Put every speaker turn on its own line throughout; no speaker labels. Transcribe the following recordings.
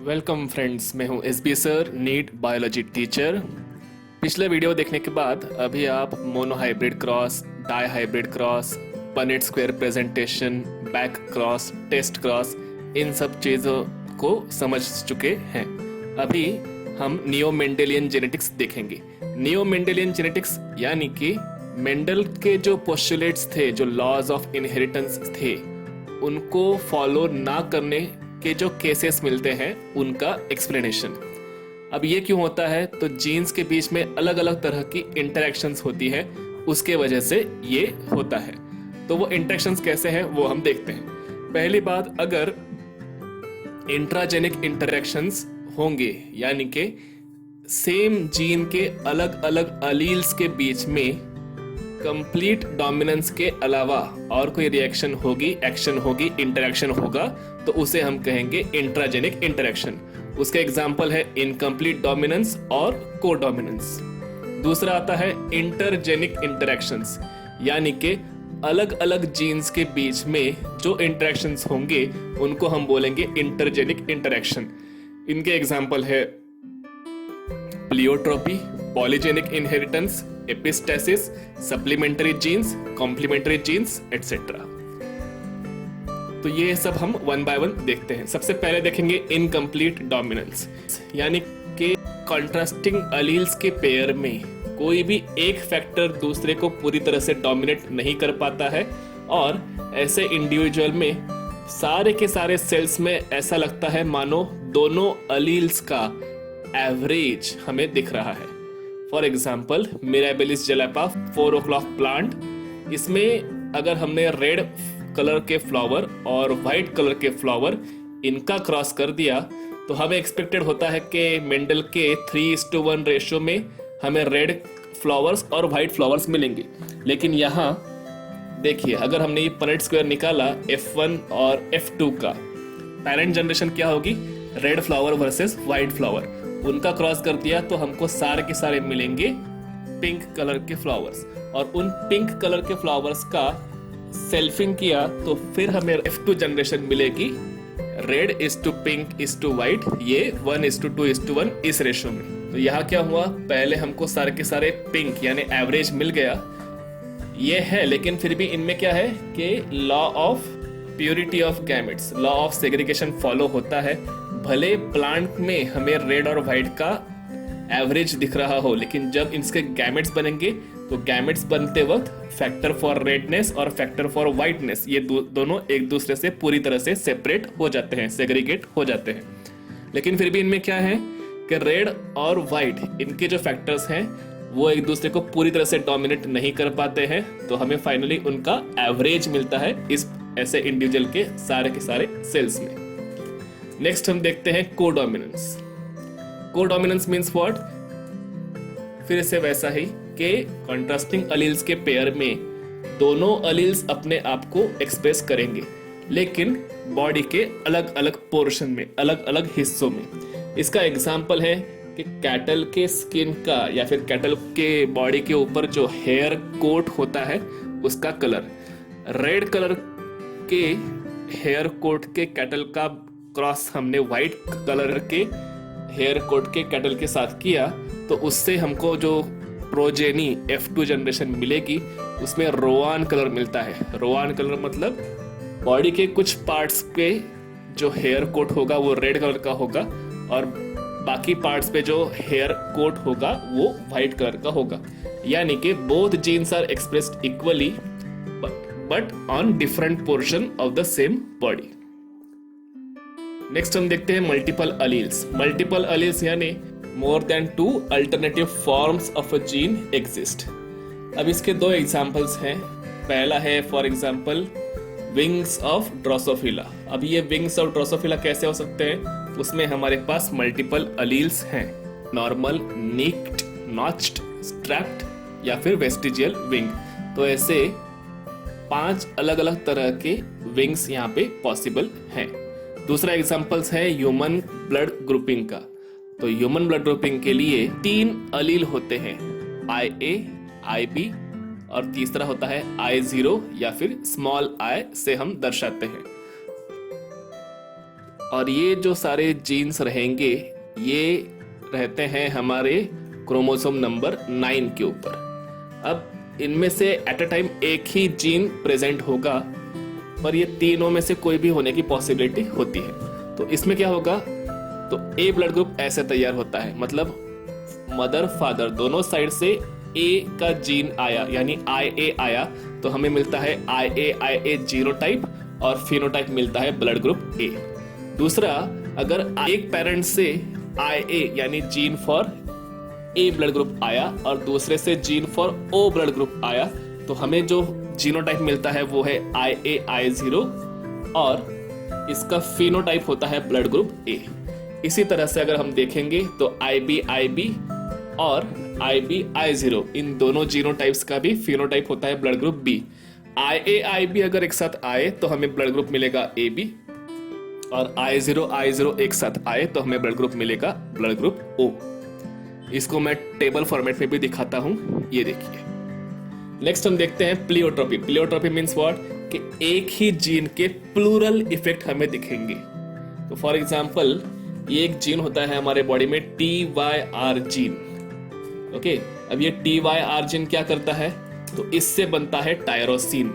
Welcome friends, मैं हूं SB sir, NEET biology teacher. पिछले वीडियो देखने के बाद अभी आप monohybrid cross, dihybrid cross, Punnett square presentation, back cross, test cross, इन सब चीज़ों को समझ चुके हैं। अभी हम नियो मेंडेलियन जेनेटिक्स देखेंगे। नियो मेंडेलियन जेनेटिक्स यानी कि मेंडल के जो पोस्टुलेट्स थे, जो लॉज ऑफ इनहेरिटेंस थे, उनको फॉलो ना करने के जो केसेस मिलते हैं उनका एक्सप्लेनेशन। अब ये क्यों होता है? तो जीन्स के बीच में अलग अलग तरह की इंटरेक्शंस होती है, उसके वजह से ये होता है। तो वो इंटरेक्शंस कैसे हैं वो हम देखते हैं। पहली बात, अगर इंट्राजेनिक इंटरेक्शंस होंगे यानी कि सेम जीन के अलग अलग अलील्स के बीच में कंप्लीट डोमिनेंस के अलावा और कोई रिएक्शन होगी, एक्शन होगी, इंटरेक्शन होगा, तो उसे हम कहेंगे इंट्राजेनिक इंटरेक्शन। उसके एग्जाम्पल है इनकम्प्लीट डोमिनेंस और कोडोमिनेंस। दूसरा आता है इंटरजेनिक इंटरेक्शंस, यानी कि अलग अलग जीन्स के बीच में जो इंटरेक्शंस होंगे उनको हम बोलेंगे इंटरजेनिक इंटरेक्शन। इनके एग्जाम्पल है pleiotropy, polygenic inheritance, epistasis, supplementary genes, complementary genes, etcetera. तो ये सब हम वन बाय वन देखते हैं। सबसे पहले देखेंगे इनकम्प्लीट डोमिनेंस, यानी कि कॉन्ट्रास्टिंग अलील्स के पेयर में कोई भी एक फैक्टर दूसरे को पूरी तरह से डोमिनेट नहीं कर पाता है, और ऐसे इंडिविजुअल में सारे के सारे सेल्स में ऐसा लगता है मानो दोनों अलील्स का एवरेज हमें दिख रहा है। For example Mirabilis jalapa 4 o'clock plant, इसमें अगर हमने रेड कलर के फ्लावर और वाइट कलर के फ्लावर इनका क्रॉस कर दिया तो हमें एक्सपेक्टेड होता है कि मेंडल के 3:1 रेशियो में हमें रेड फ्लावर्स और वाइट फ्लावर्स मिलेंगे। लेकिन यहाँ देखिए, अगर हमने ये पनेट स्क्वायर निकाला F1 और F2 का, पेरेंट जनरेशन क्या होगी? Red flower versus white flower, उनका क्रॉस कर दिया तो हमको सारे के सारे मिलेंगे पिंक कलर के फ्लावर्स, और उन पिंक कलर के फ्लावर्स का सेल्फिंग किया तो फिर हमें F2 जनरेशन मिलेगी red is to pink is to white, ये 1:2:1 इस रेशो में। तो यहाँ क्या हुआ? पहले हमको सारे के सारे पिंक यानी एवरेज मिल गया, ये है, लेकिन फिर भी इनमें क्या है कि law of purity of gametes, law of segregation follow होता है। भले प्लांट में हमें रेड और व्हाइट का एवरेज दिख रहा हो, लेकिन जब इनके गैमेट्स बनेंगे तो गैमेट्स बनते वक्त फैक्टर फॉर रेडनेस और फैक्टर फॉर व्हाइटनेस ये दोनों एक दूसरे से पूरी तरह से सेपरेट हो जाते हैं, सेग्रीगेट हो जाते हैं। लेकिन फिर भी इनमें क्या है कि रेड और व्हाइट इनके जो फैक्टर्स हैं वो एक दूसरे को पूरी तरह से डोमिनेट नहीं कर पाते हैं, तो हमें फाइनली उनका एवरेज मिलता है इस ऐसे इंडिविजुअल के सारे सेल्स में। नेक्स्ट हम देखते हैं कोडोमिनेंस। Codominance means what? फिर से वैसा ही कि कॉन्ट्रास्टिंग अलील्स के पेयर में दोनों अलील्स अपने आप को एक्सप्रेस करेंगे, लेकिन बॉडी के अलग अलग पोर्शन में, अलग अलग हिस्सों में। इसका एग्जाम्पल है कि कैटल के स्किन का या फिर कैटल के बॉडी के ऊपर जो हेयर कोट होता है उसका कलर, रेड कलर के हेयर कोट के कैटल का क्रॉस हमने व्हाइट कलर के हेयर कोट के कैटल के साथ किया तो उससे हमको जो प्रोजेनी F2 जनरेशन मिलेगी उसमें रोआन कलर मिलता है। रोआन कलर मतलब बॉडी के कुछ पार्ट्स पे जो हेयर कोट होगा वो रेड कलर का होगा, और बाकी पार्ट्स पे जो हेयर कोट होगा वो व्हाइट कलर का होगा। यानी कि both genes are expressed equally but on different portion of the same body. Next हम देखते हैं मल्टीपल अलील्स। मल्टीपल अलील्स यानी more than 2 alternative forms of a gene exist. अब इसके दो एग्जांपल्स हैं। पहला है for example wings of Drosophila. अब ये विंग्स ऑफ ड्रोसोफिला कैसे हो सकते हैं? उसमें हमारे पास मल्टीपल अलील्स हैं, नॉर्मल, निक्ड, नॉच्ड, स्ट्रैप्ड या फिर वेस्टिजियल विंग। तो ऐसे 5 अलग अलग तरह के विंग्स यहाँ पे पॉसिबल हैं। दूसरा एग्जांपल्स है ह्यूमन ब्लड ग्रुपिंग का। तो ह्यूमन ब्लड ग्रुपिंग के लिए 3 अलील होते हैं, IA, IB, और तीसरा होता है I0 या फिर स्मॉल i से हम दर्शाते हैं। और ये जो सारे जीन्स रहेंगे ये रहते हैं हमारे क्रोमोसोम नंबर 9 के ऊपर। अब इनमें से एट अ टाइम एक ही जीन प्रेजेंट होगा, पर ये तीनों में से कोई भी होने की पॉसिबिलिटी होती है। तो इसमें क्या होगा, तो ए ब्लड ग्रुप ऐसे तैयार होता है, मतलब मदर फादर दोनों साइड से ए का जीन आया यानी IA आया, तो हमें मिलता है IA जीनोटाइप और फिनोटाइप मिलता है ब्लड ग्रुप ए। दूसरा, अगर एक पेरेंट से IA यानी gene for A blood group आया और दूसरे से gene for O blood group आया, तो हमें जो जीनोटाइप मिलता है वो है IA और इसका फिनोटाइप होता है ब्लड ग्रुप ए। इसी तरह से अगर हम देखेंगे तो IB और IB इन दोनों जीनोटाइप्स का भी फिनोटाइप होता है ब्लड ग्रुप बी। IB अगर एक साथ आए तो हमें ब्लड ग्रुप मिलेगा AB, और I0 एक साथ आए तो हमें ब्लड ग्रुप मिलेगा ब्लड ग्रुप O। इसको मैं टेबल फॉर्मेट में भी दिखाता हूं, ये देखिए। नेक्स्ट हम देखते हैं प्लियोट्रोपी। प्लियोट्रोपी मीन्स व्हाट, कि एक ही जीन के प्लूरल इफेक्ट हमें दिखेंगे। तो फॉर एग्जांपल ये एक जीन होता है हमारे बॉडी में TYR जीन। ओके, अब ये TYR जीन क्या करता है, तो इससे बनता है टायरोसिन।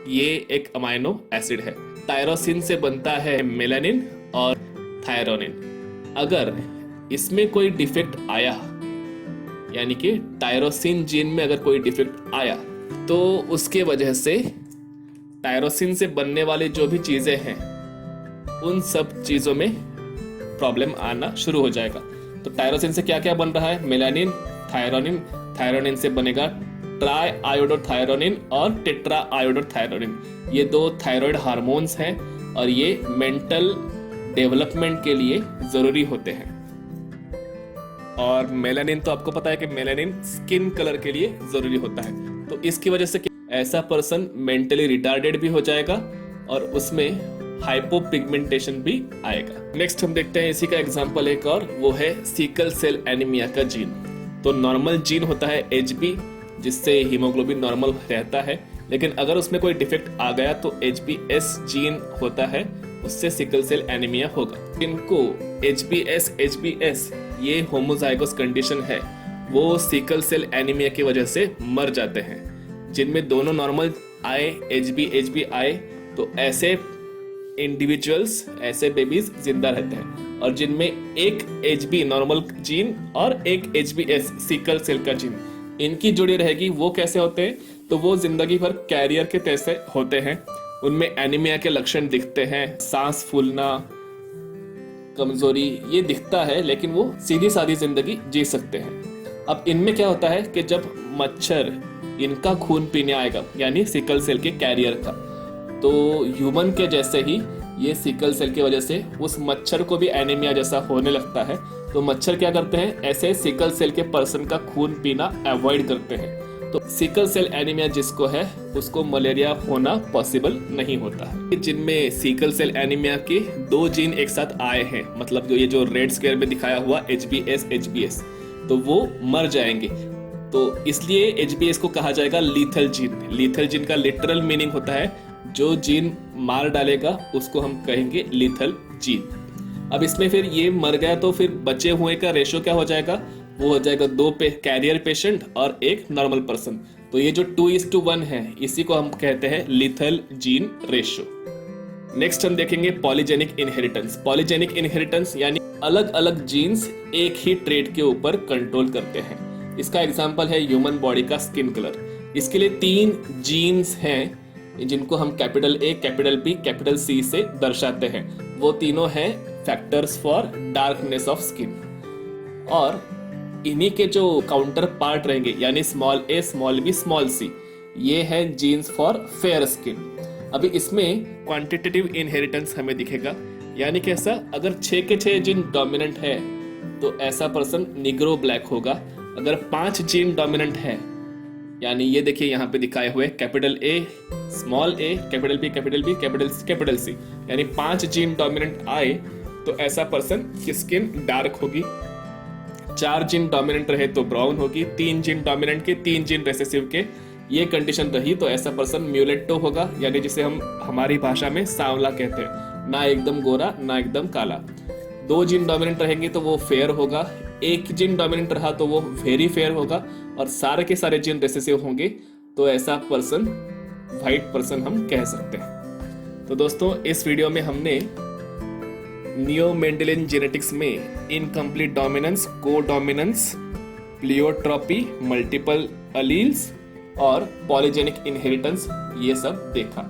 ये एक अमाइनो एसिड है। टायरोसिन से बनता है मेलानिन और थायरोनिन। अगर इसमें कोई डिफेक्ट आया, यानी कि टायरोसिन जीन में अगर कोई डिफेक्ट आया, तो उसके वजह से टायरोसिन से बनने वाली जो भी चीजें हैं उन सब चीजों में प्रॉब्लम आना शुरू हो जाएगा। तो टायरोसिन से क्या क्या बन रहा है, मेलानिन, थायरोनिन। थायरोनिन से बनेगा ट्राई आयोडोथायरोनिन और टेट्रा आयोडोथायरोनिन। ये दो थायराइड हार्मोन्स हैं और ये मेंटल डेवलपमेंट के लिए जरूरी होते हैं। और मेलानिन तो आपको पता है कि मेलानिन स्किन कलर के लिए जरूरी होता है। तो इसकी वजह से ऐसा पर्सन मेंटली रिटार्डेड भी हो जाएगा और उसमें हाइपोपिगमेंटेशन भी आएगा। नेक्स्ट हम देखते हैं इसी का एग्जांपल एक और, वो है सिकल सेल एनीमिया का जीन। तो नॉर्मल जीन होता है HB, जिससे हीमोग्लोबिन नॉर्मल रहता है, लेकिन अगर उसमें कोई डिफेक्ट आ गया तो HBS जीन होता है, उससे सिकल सेल एनीमिया होगा। इनको HBS ये होमोजाइगोस कंडीशन है, वो सिकल सेल एनीमिया की वजह से मर जाते हैं। जिनमें दोनों नॉर्मल आए, HB आए, तो ऐसे इंडिविजुअल्स, ऐसे बेबीज जिंदा रहते हैं। और जिनमें एक HB नॉर्मल जीन और एक HBS सिकल सेल का जीन, इनकी जोड़ी रहेगी, वो कैसे होते हैं, तो वो जिंदगी भर कैरियर के जैसे होते हैं। उनमें एनीमिया के लक्षण दिखते हैं, सांस फूलना, कमजोरी, ये दिखता है, लेकिन वो सीधी सादी जिंदगी जी सकते हैं। अब इनमें क्या होता है कि जब मच्छर इनका खून पीने आएगा, यानी सिकल सेल के कैरियर का, तो ह्यूमन के जैसे ही ये सिकल सेल की वजह से उस मच्छर को भी एनीमिया जैसा होने लगता है। तो मच्छर क्या करते हैं, ऐसे सिकल सेल के पर्सन का खून पीना अवॉइड करते हैं। तो सिकल सेल एनीमिया जिसको है उसको मलेरिया होना पॉसिबल नहीं होता है। जिनमें सिकल सेल एनीमिया के दो जीन एक साथ आए हैं, मतलब ये जो रेड स्क्वायर में दिखाया हुआ HBS, तो वो मर जाएंगे। तो इसलिए HBS को कहा जाएगा लीथल जीन। लीथल जीन का लिटरल मीनिंग होता है जो जीन मार डालेगा उसको हम कहेंगे लीथल जीन। अब इसमें फिर ये मर गया तो फिर बचे हुए का रेशो क्या हो जाएगा, वो हो जाएगा 2 कैरियर पेशेंट और 1 नॉर्मल पर्सन। तो ये जो 2:1 है, इसी को हम कहते हैं लीथल जीन रेशो। नेक्स्ट हम देखेंगे पॉलीजेनिक इनहेरिटेंस। पॉलीजेनिक इनहेरिटेंस यानी अलग अलग जीन्स एक ही ट्रेट के ऊपर कंट्रोल करते हैं। इसका एग्जाम्पल है ह्यूमन बॉडी का स्किन कलर। इसके लिए 3 जीन्स हैं जिनको हम capital A, capital B, capital C से दर्शाते हैं। वो तीनों हैं factors for darkness of skin. और इन्हीं के जो काउंटर पार्ट रहेंगे, यानी small a, small b, small c, ये है जीन्स फॉर फेयर स्किन। अभी इसमें क्वांटिटेटिव इनहेरिटेंस हमें दिखेगा, यानी कैसा, अगर 6 के 6 जीन डोमिनेंट है तो ऐसा पर्सन निग्रो ब्लैक होगा। अगर 5 जीन डोमिनेंट है, यानी ये देखिए यहाँ पे दिखाए हुए capital A, small a, capital B, capital B, capital C, यानी 5 जीन डोमिनेंट आए तो ऐसा पर्सन की स्किन डार्क होगी। 4 जीन डोमिनेंट रहे तो ब्राउन होगी। 3 जीन डोमिनेंट के, 3 जीन रेसेसिव के, ये कंडीशन रही तो ऐसा पर्सन म्यूलेट्टो होगा, यानी जिसे हम हमारी भाषा में सांवला कहते हैं। ना एकदम गोरा ना एकदम काला। 2 जीन डोमिनेंट रहेंगे तो वो फेयर होगा, 1 जीन डोमिनेंट रहा तो वो वेरी फेयर होगा, और सारे के सारे जीन रिसेसिव होंगे तो ऐसा पर्सन वाइट पर्सन हम कह सकते हैं। तो दोस्तों इस वीडियो में हमने नियो मेंडेलियन जेनेटिक्स में इनकम्प्लीट डोमिनेंस, को डोमिनेंस, प्लियोट्रॉपी, मल्टीपल अलील्स और पॉलीजेनिक इनहेरिटेंस ये सब देखा।